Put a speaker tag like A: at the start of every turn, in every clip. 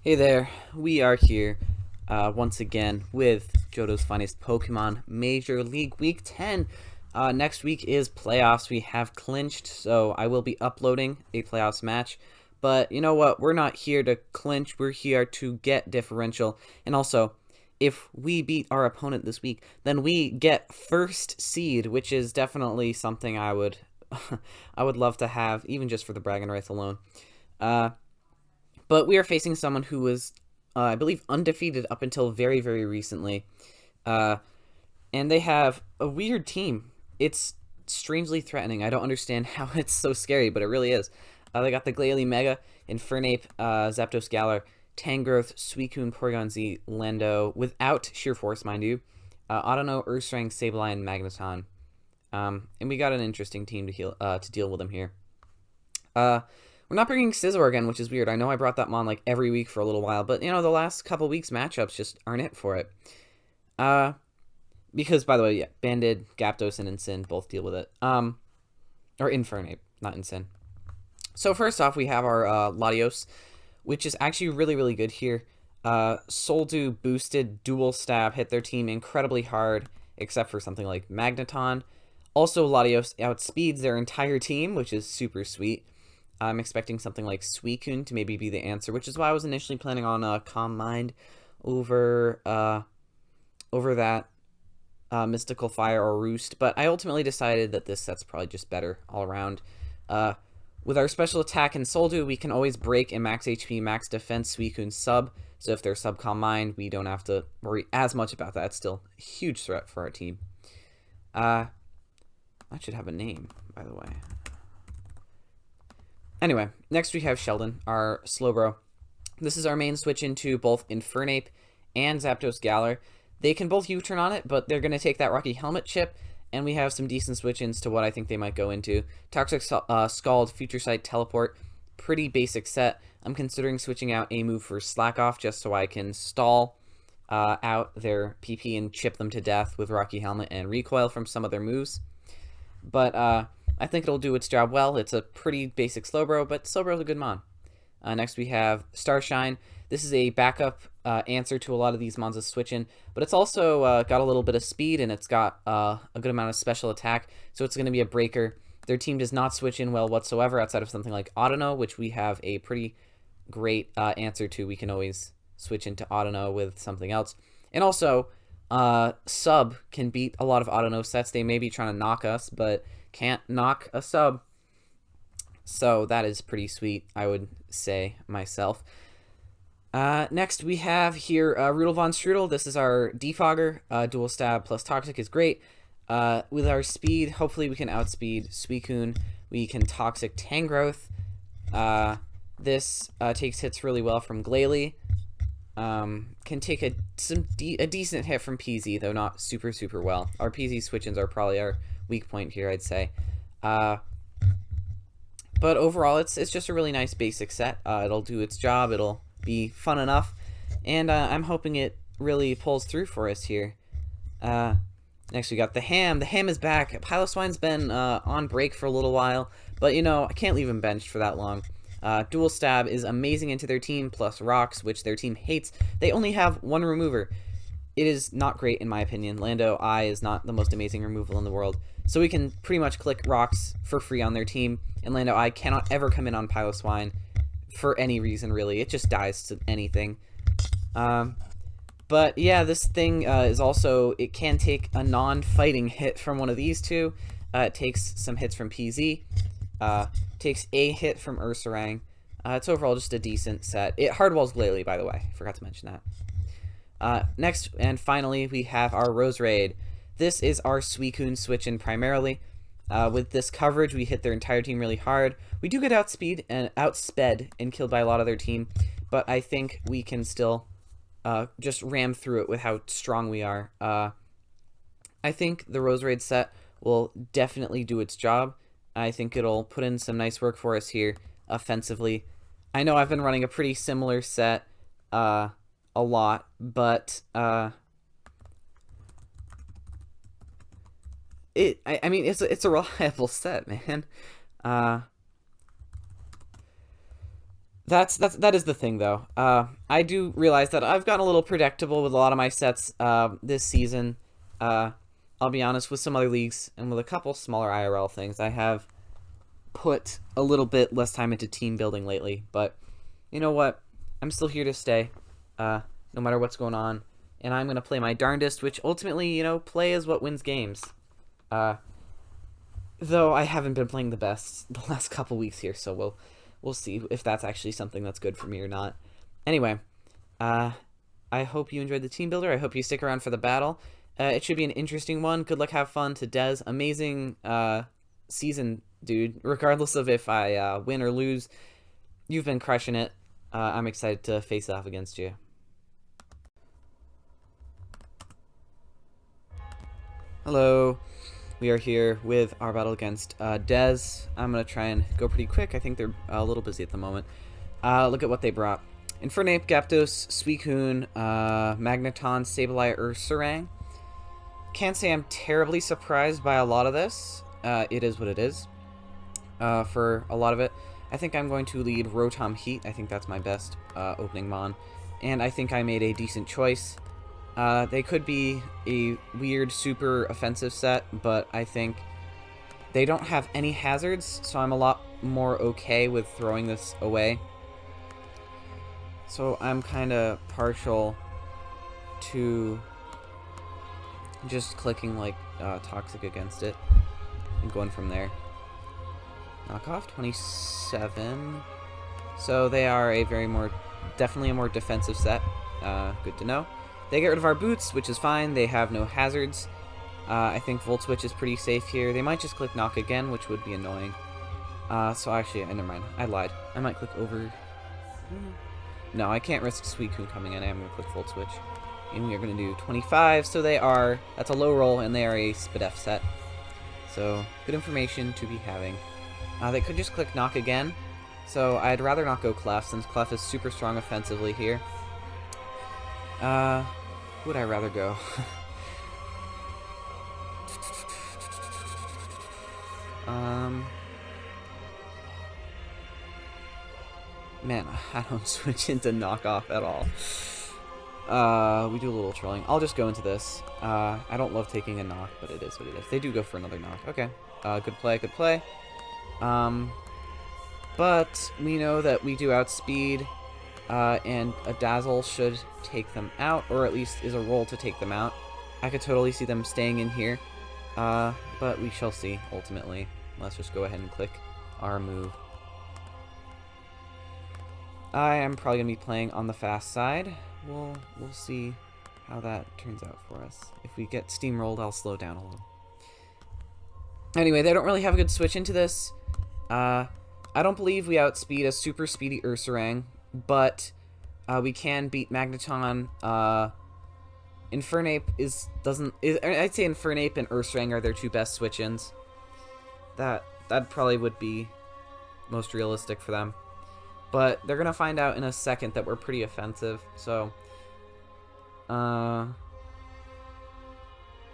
A: Hey there, we are here once again with Johto's Finest Pokemon Major League Week 10. Next week is playoffs. We have clinched, so I will be uploading a playoffs match. But you know what? We're not here to clinch, we're here to get differential. And also, if we beat our opponent this week, then we get first seed, which is definitely something I would I would love to have, even just for the bragging rights alone. But we are facing someone who was, I believe, undefeated up until very, very recently. Uh, and they have a weird team. It's strangely threatening. I don't understand how it's so scary, but it really is. They got the Glalie Mega, Infernape, Zapdos Galar, Tangrowth, Suicune, Porygon Z, Lando, without Sheer Force, mind you. Audino, Ursaring, Sableye, and Magneton. And we got an interesting team to deal with them here. We're not bringing Scizor again, which is weird. I know I brought that mon like every week for a little while, but you know, the last couple weeks matchups just aren't it for it. Because by the way, yeah, Banded, Gyarados, and Incin both deal with it. Or Infernape, not Incin. So first off, we have our Latios, which is actually really, really good here. Soldew boosted dual stab, hit their team incredibly hard, except for something like Magneton. Also, Latios outspeeds their entire team, which is super sweet. I'm expecting something like Suicune to maybe be the answer, which is why I was initially planning on Calm Mind over that Mystical Fire or Roost, but I ultimately decided that this set's probably just better all around. With our special attack in Soldew, we can always break in max HP, max defense Suicune sub, so if they're sub Calm Mind, we don't have to worry as much about that. It's still a huge threat for our team. I should have a name, by the way. Anyway, next we have Sheldon, our Slowbro. This is our main switch into both Infernape and Zapdos Galar. They can both U-turn on it, but they're going to take that Rocky Helmet chip, and we have some decent switch-ins to what I think they might go into. Toxic Scald, Future Sight, Teleport, pretty basic set. I'm considering switching out a move for Slack Off just so I can stall out their PP and chip them to death with Rocky Helmet and Recoil from some of their moves. But I think it'll do its job well. It's a pretty basic Slowbro, but Slowbro's a good mon. Next we have Starshine. This is a backup answer to a lot of these mons of switch-in, but it's also got a little bit of speed, and it's got a good amount of special attack, so it's going to be a breaker. Their team does not switch in well whatsoever outside of something like Audino, which we have a pretty great answer to. We can always switch into Audino with something else. And also, Sub can beat a lot of Audino sets. They may be trying to knock us, but can't knock a Sub. So that is pretty sweet, I would say myself. Next we have here Rudel Von Strudel. This is our Defogger. Dual Stab plus Toxic is great. With our speed, hopefully we can outspeed Suicune. We can Toxic Tangrowth. This takes hits really well from Glalie. Can take a decent hit from PZ, though not super well. Our PZ switch-ins are probably our weak point here, I'd say. But overall, it's just a really nice basic set. It'll do its job. It'll be fun enough, and I'm hoping it really pulls through for us here. Next, we got the Ham. The Ham is back. Piloswine's been on break for a little while, but you know, I can't leave him benched for that long. Dual Stab is amazing into their team, plus Rocks, which their team hates. They only have one remover. It is not great, in my opinion. Lando I is not the most amazing removal in the world. So we can pretty much click Rocks for free on their team, and Lando I cannot ever come in on Piloswine for any reason, really. It just dies to anything. But yeah, this thing is also, it can take a non-fighting hit from one of these two. It takes some hits from PZ. Takes a hit from Ursaring. It's overall just a decent set. It hardwalls Glalie, by the way. I forgot to mention that. Next and finally, we have our Roserade. This is our Suicune switch-in primarily. With this coverage, we hit their entire team really hard. We do get outsped and killed by a lot of their team, but I think we can still just ram through it with how strong we are. I think the Roserade set will definitely do its job. I think it'll put in some nice work for us here offensively. I know I've been running a pretty similar set a lot, but I mean, it's a reliable set, man. That is the thing, though. I do realize that I've gotten a little predictable with a lot of my sets this season. I'll be honest, with some other leagues and with a couple smaller IRL things, I have put a little bit less time into team building lately. But you know what? I'm still here to stay, no matter what's going on. And I'm going to play my darndest, which ultimately, play is what wins games. Though I haven't been playing the best the last couple weeks here, so we'll see if that's actually something that's good for me or not. Anyway, I hope you enjoyed the team builder. I hope you stick around for the battle. It should be an interesting one. Good luck, have fun to Des. Amazing season, dude. Regardless of if I win or lose, you've been crushing it. I'm excited to face off against you. Hello. We are here with our battle against Des. I'm going to try and go pretty quick. I think they're a little busy at the moment. Look at what they brought. Infernape, Gyarados, Suicune, Magneton, Sableye, Ursaring. Can't say I'm terribly surprised by a lot of this. It is what it is. For a lot of it. I think I'm going to lead Rotom Heat. I think that's my best opening mon. And I think I made a decent choice. They could be a weird, super offensive set, but I think they don't have any hazards, so I'm a lot more okay with throwing this away. So I'm kind of partial to just clicking like Toxic against it and going from there. Knockoff 27. So they are a definitely a more defensive set. Good to know. They get rid of our boots, which is fine. They have no hazards. I think Volt Switch is pretty safe here. They might just click Knock again, which would be annoying. So actually, never mind. I lied. I might click over. No, I can't risk Suicune coming in. I am going to click Volt Switch. And we are going to do 25. So that's a low roll, and they are a Spadef set. So good information to be having. They could just click Knock again. So I'd rather not go Glhf, since Glhf is super strong offensively here. Who would I rather go? Man, I don't switch into knockoff at all. We do a little trolling. I'll just go into this. I don't love taking a knock, but it is what it is. They do go for another knock. Okay. Good play, good play. But we know that we do outspeed, and a Dazzle should take them out, or at least is a roll to take them out. I could totally see them staying in here, but we shall see, ultimately. Let's just go ahead and click our move. I am probably going to be playing on the fast side. We'll see how that turns out for us. If we get steamrolled, I'll slow down a little. Anyway, they don't really have a good switch into this. I don't believe we outspeed a super speedy Ursaring, but we can beat Magneton. Infernape I'd say Infernape and Ursaring are their two best switch-ins. That probably would be most realistic for them. But they're gonna find out in a second that we're pretty offensive, so I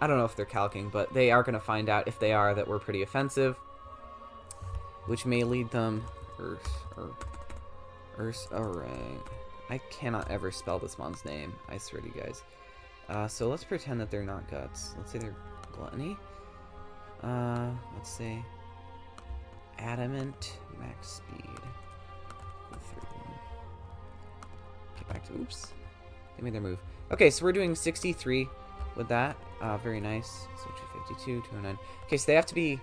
A: don't know if they're calcing, but they are gonna find out if they are that we're pretty offensive, which may lead them Ursaring. I cannot ever spell this mon's name, I swear to you guys. So let's pretend that they're not Guts. Let's say they're Gluttony. Let's say Adamant, max speed. 31. Get back to, oops. They made their move. Okay, so we're doing 63 with that. Very nice. So 252, 209. Okay, so they have to be...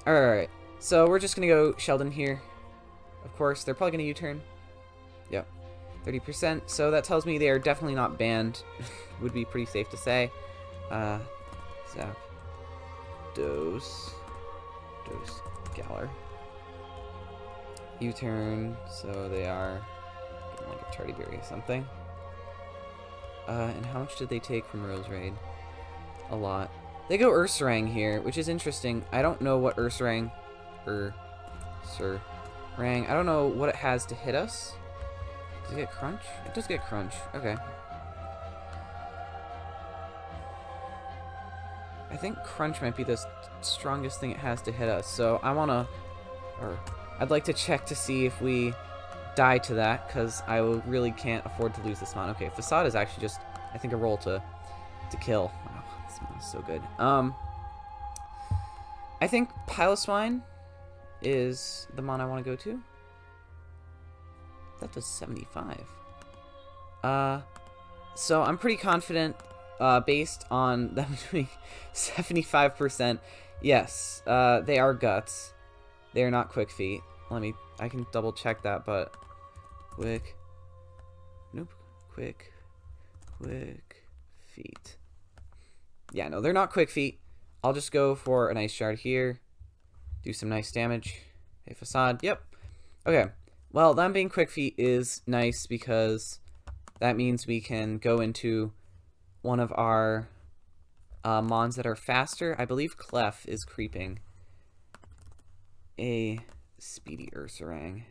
A: Alright, so we're just going to go Sheldon here. Of course, they're probably going to U-turn. Yep. 30%. So that tells me they are definitely not banned. Would be pretty safe to say. Zap. Dose. Galar. U-turn. So they are like a Tardy Berry or something. And how much did they take from Rose Raid? A lot. They go Ursaring here, which is interesting. I don't know what Ursaring... I don't know what it has to hit us. Does it get Crunch? It does get Crunch. Okay. I think Crunch might be the strongest thing it has to hit us. So I want to... I'd like to check to see if we die to that, because I really can't afford to lose this mon. Okay, Facade is actually just, I think, a roll to kill. Wow, this mon is so good. I think Piloswine is the mon I want to go to. That does 75. So I'm pretty confident, based on them doing 75%. Yes, they are guts. They are not quick feet. I can double check that, but quick. Nope. Quick feet. Yeah, no, they're not quick feet. I'll just go for an Ice Shard here. Do some nice damage. Hey, Facade. Yep. Okay. Well, them being quick feet is nice because that means we can go into one of our mons that are faster. I believe Glhf is creeping a speedy Ursaring.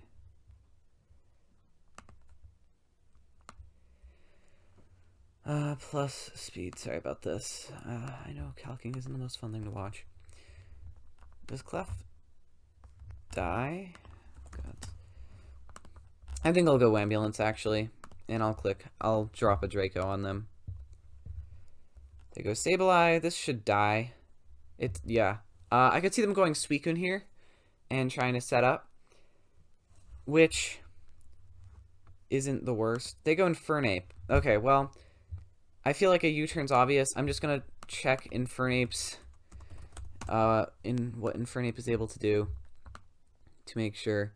A: Plus speed. Sorry about this. I know calcing isn't the most fun thing to watch. Does Glhf die? God. I think I'll go Ambulance, actually. And I'll drop a Draco on them. They go Sableye. This should die. Yeah. I could see them going Suicune here and trying to set up, which isn't the worst. They go Infernape. Okay, well, I feel like a U-turn's obvious. I'm just gonna check Infernape's, in what Infernape is able to do to make sure.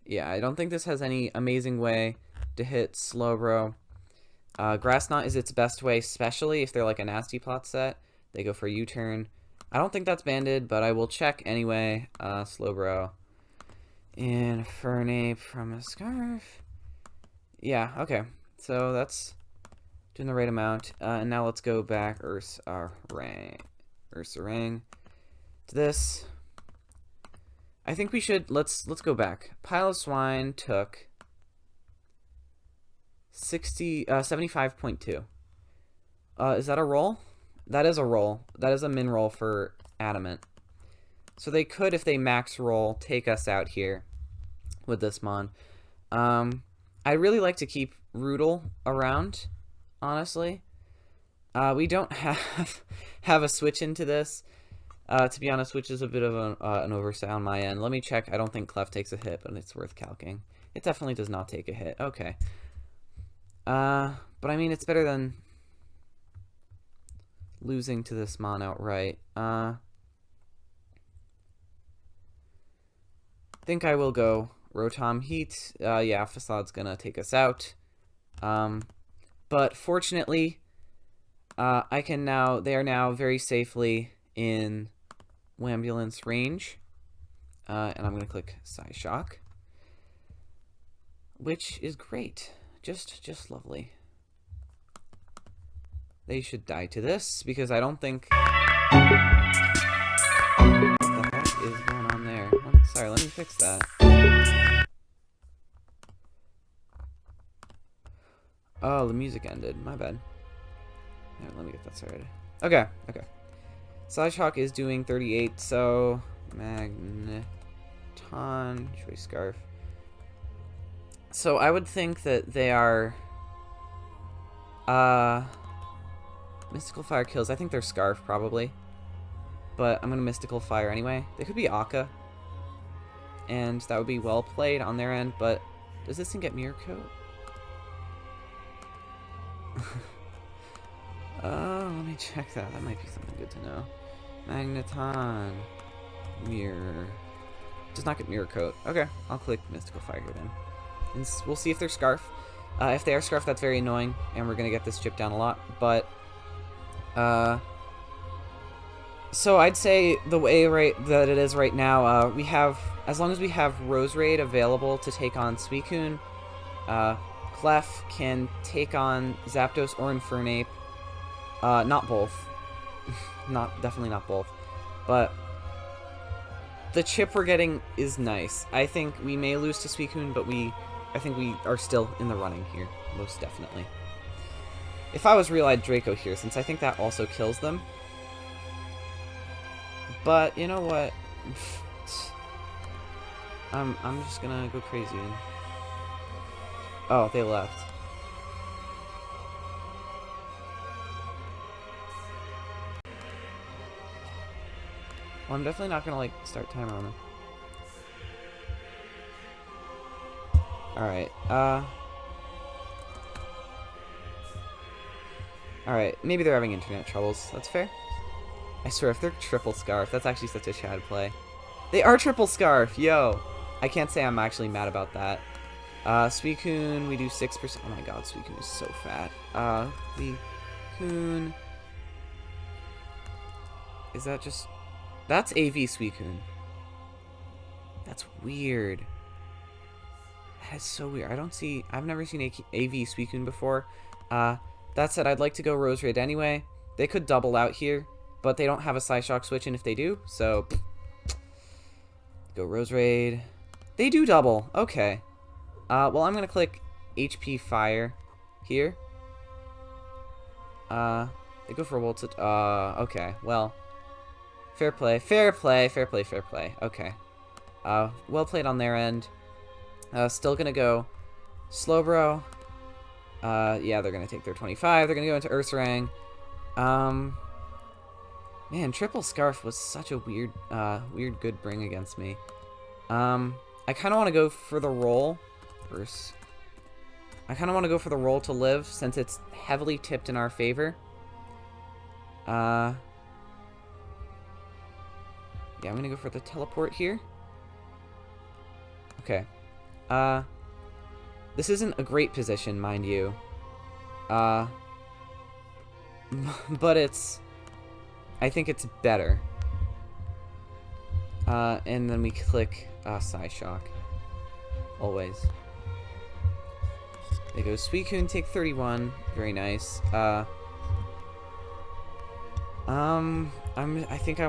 A: Yeah, I don't think this has any amazing way to hit Slowbro. Grass Knot is its best way, especially if they're like a Nasty Plot set. They go for a U-turn. I don't think that's banded, but I will check anyway. Slowbro. Infernape from a Scarf. Yeah, okay. So that's doing the right amount. And now let's go back Ursaring to this. I think we should let's go back. Piloswine took 75.2. Is that a roll? That is a roll. That is a min roll for Adamant. So they could, if they max roll, take us out here with this mon. I really like to keep Roodle around, honestly. We don't have a switch into this. To be honest, which is a bit of an oversight on my end. Let me check. I don't think Glhf takes a hit, but it's worth calcing. It definitely does not take a hit. Okay. But I mean, it's better than losing to this mon outright. I think I will go Rotom Heat. Yeah, Facade's gonna take us out. But fortunately, I can now. They are now very safely in Wambulance range, and I'm gonna click Psyshock, which is great. Just lovely. They should die to this because I don't think. What the heck is going on there? Sorry, let me fix that. Oh, the music ended. My bad. Right, let me get that started. Okay. Psyshock is doing 38, so Magneton, Choice Scarf. So I would think that they are Mystical Fire kills. I think they're Scarf probably. But I'm gonna Mystical Fire anyway. They could be Akka. And that would be well played on their end, but does this thing get Mirror Coat? Let me check that. That might be something good to know. Magneton. Mirror. Does not get Mirror Coat. Okay, I'll click Mystical Fire here then. And we'll see if they're Scarf. If they are Scarf, that's very annoying, and we're going to get this chip down a lot. But, so I'd say the way that it is right now, we have, as long as we have Roserade available to take on Suicune, Glhf can take on Zapdos or Infernape. Not both. Definitely not both. But the chip we're getting is nice. I think we may lose to Suicune, but I think we are still in the running here, most definitely. If I was Real-Eyed Draco here, since I think that also kills them. But, you know what? I'm just gonna go crazy. Oh, they left. Well, I'm definitely not gonna, like, start timer on them. Alright, Alright, maybe they're having internet troubles. That's fair. I swear, if they're triple scarf, that's actually such a Chad play. They are triple scarf, yo! I can't say I'm actually mad about that. Suicune, we do 6%. Oh my god, Suicune is so fat. Suicune. Is that just... That's AV Suicune. That's weird. That is so weird. I've never seen AV Suicune before. That said, I'd like to go Rose Raid anyway. They could double out here, but they don't have a Psyshock switch in if they do, so... Go Rose Raid. They do double. Okay. Well, I'm gonna click HP Fire here. They go for a Voltage. Okay. Well, fair play. Fair play. Fair play. Fair play. Okay. Well played on their end. Still gonna go Slowbro. Yeah, they're gonna take their 25. They're gonna go into Ursaring. Man, Triple Scarf was such a weird good bring against me. I kind of want to go for the roll. I kind of want to go for the roll to live since it's heavily tipped in our favor. Yeah, I'm gonna go for the teleport here. Okay. This isn't a great position, mind you. But I think it's better. And then we click Psyshock. Always. There goes Suicune, take 31. Very nice. I think I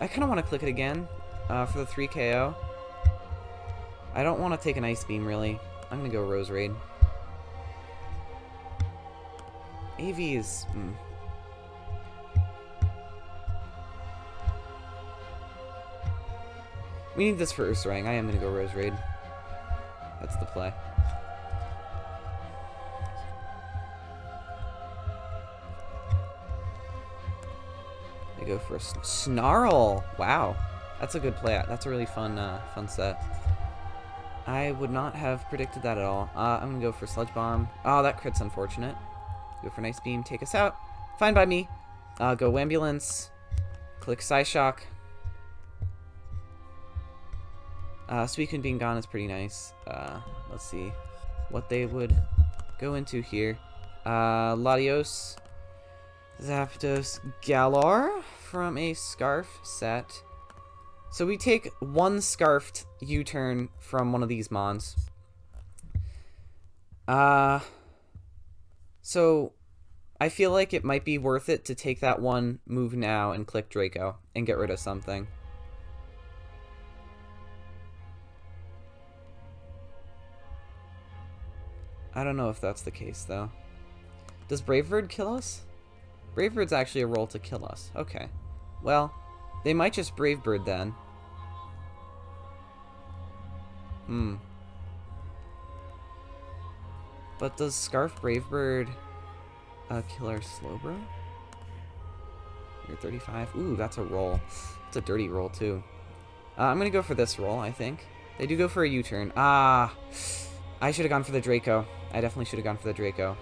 A: kind of want to click it again for the 3 KO. I don't want to take an Ice Beam, really. I'm going to go Rose Raid. AV is... We need this for Ursaring. I am going to go Rose Raid. That's the play. I go for a Snarl. Wow. That's a good play. That's a really fun set. I would not have predicted that at all. I'm going to go for Sludge Bomb. Oh, that crit's unfortunate. Go for Nice Beam. Take us out. Fine by me. Go Ambulance. Click Psyshock. Suicune being gone is pretty nice. Let's see what they would go into here. Latios. Zapdos Galar from a Scarf set. So we take one Scarfed U-turn from one of these Mons. So I feel like it might be worth it to take that one move now and click Draco and get rid of something. I don't know if that's the case, though. Does Brave Bird kill us? Brave Bird's actually a roll to kill us. Okay. Well, they might just Brave Bird then. But does Scarf Brave Bird kill our Slowbro? You're 35. Ooh, that's a roll. It's a dirty roll, too. I'm going to go for this roll, I think. They do go for a U-turn. I should have gone for the Draco. I definitely should have gone for the Draco.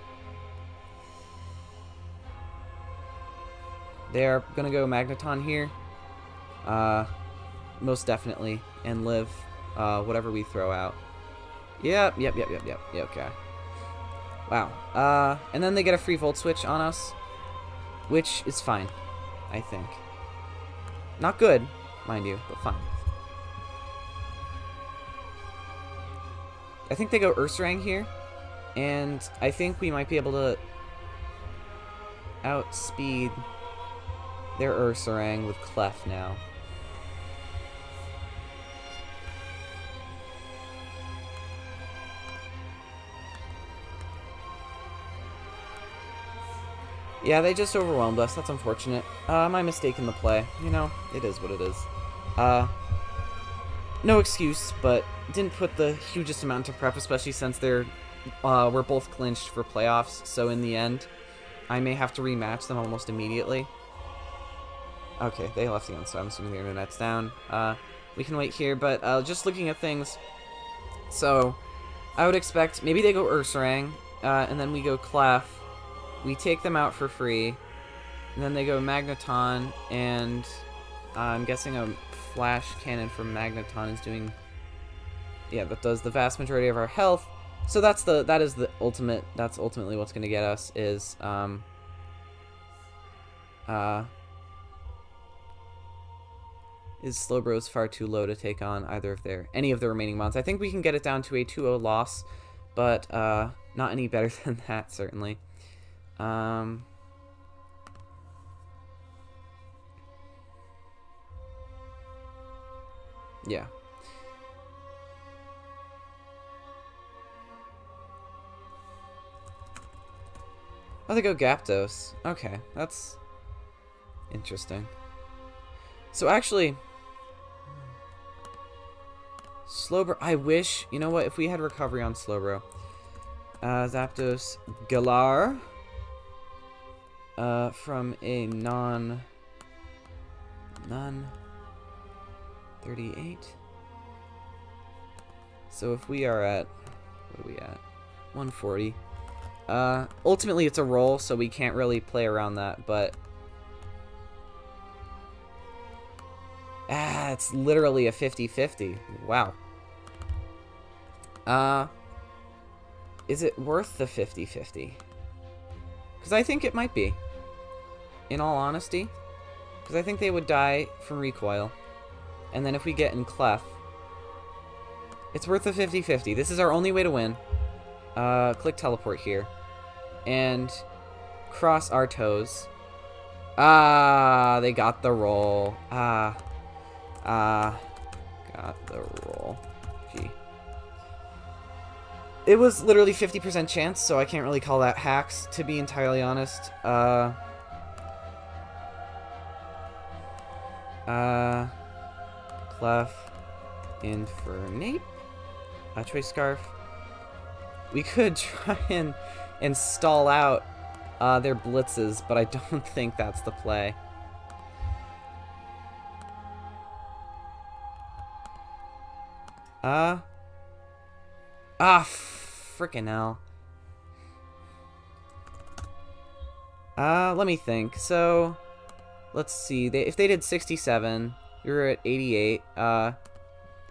A: They're going to go Magneton here. Most definitely. And live whatever we throw out. Yep. Yeah, okay. Wow. And then they get a free Volt Switch on us. Which is fine, I think. Not good, mind you, but fine. I think they go Ursaring here. And I think we might be able to outspeed their Ursaring with Glhf now. Yeah, they just overwhelmed us. That's unfortunate. My mistake in the play. You know, it is what it is. No excuse, but didn't put the hugest amount of prep, especially since they're we're both clinched for playoffs, so in the end, I may have to rematch them almost immediately. Okay, they left again, so I'm assuming the internet's down. We can wait here, but just looking at things, so I would expect maybe they go Ursaring, and then we go Glhf. We take them out for free, and then they go Magneton, and I'm guessing a Flash Cannon from Magneton is doing, yeah, that does the vast majority of our health. So that's ultimately what's going to get us is Slowbro's far too low to take on any of the remaining mons. I think we can get it down to a 2-0 loss, but not any better than that, certainly. Yeah. Oh, they go Gyaptos. Okay, that's interesting. So actually, Slowbro, I wish, you know what, if we had recovery on Slowbro. Zapdos Galar. From a non 38. So if we are at, what are we at? 140. Ultimately it's a roll, so we can't really play around that, but it's literally a 50-50. Wow. Is it worth the 50-50? Because I think it might be, in all honesty. Because I think they would die from recoil. And then if we get in Glhf, it's worth the 50-50. This is our only way to win. Click teleport here. And cross our toes. They got the roll. Got the roll. Gee. It was literally 50% chance, so I can't really call that hacks, to be entirely honest. Glhf, Infernape, Choice Scarf. We could try and stall out their blitzes, but I don't think that's the play. Frickin' hell. Let me think. So, let's see. If they did 67, we were at 88.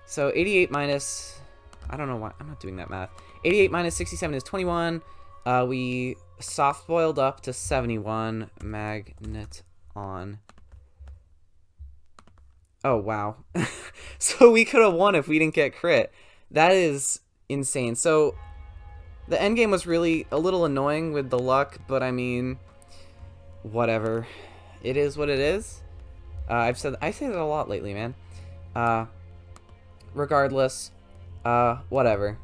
A: So 88 minus, I don't know why, I'm not doing that math. 88 minus 67 is 21. We soft boiled up to 71. Magnet on. Oh, wow. So we could have won if we didn't get crit. That is insane. So the end game was really a little annoying with the luck, but I mean, whatever. It is what it is. I say that a lot lately, man. Regardless, whatever.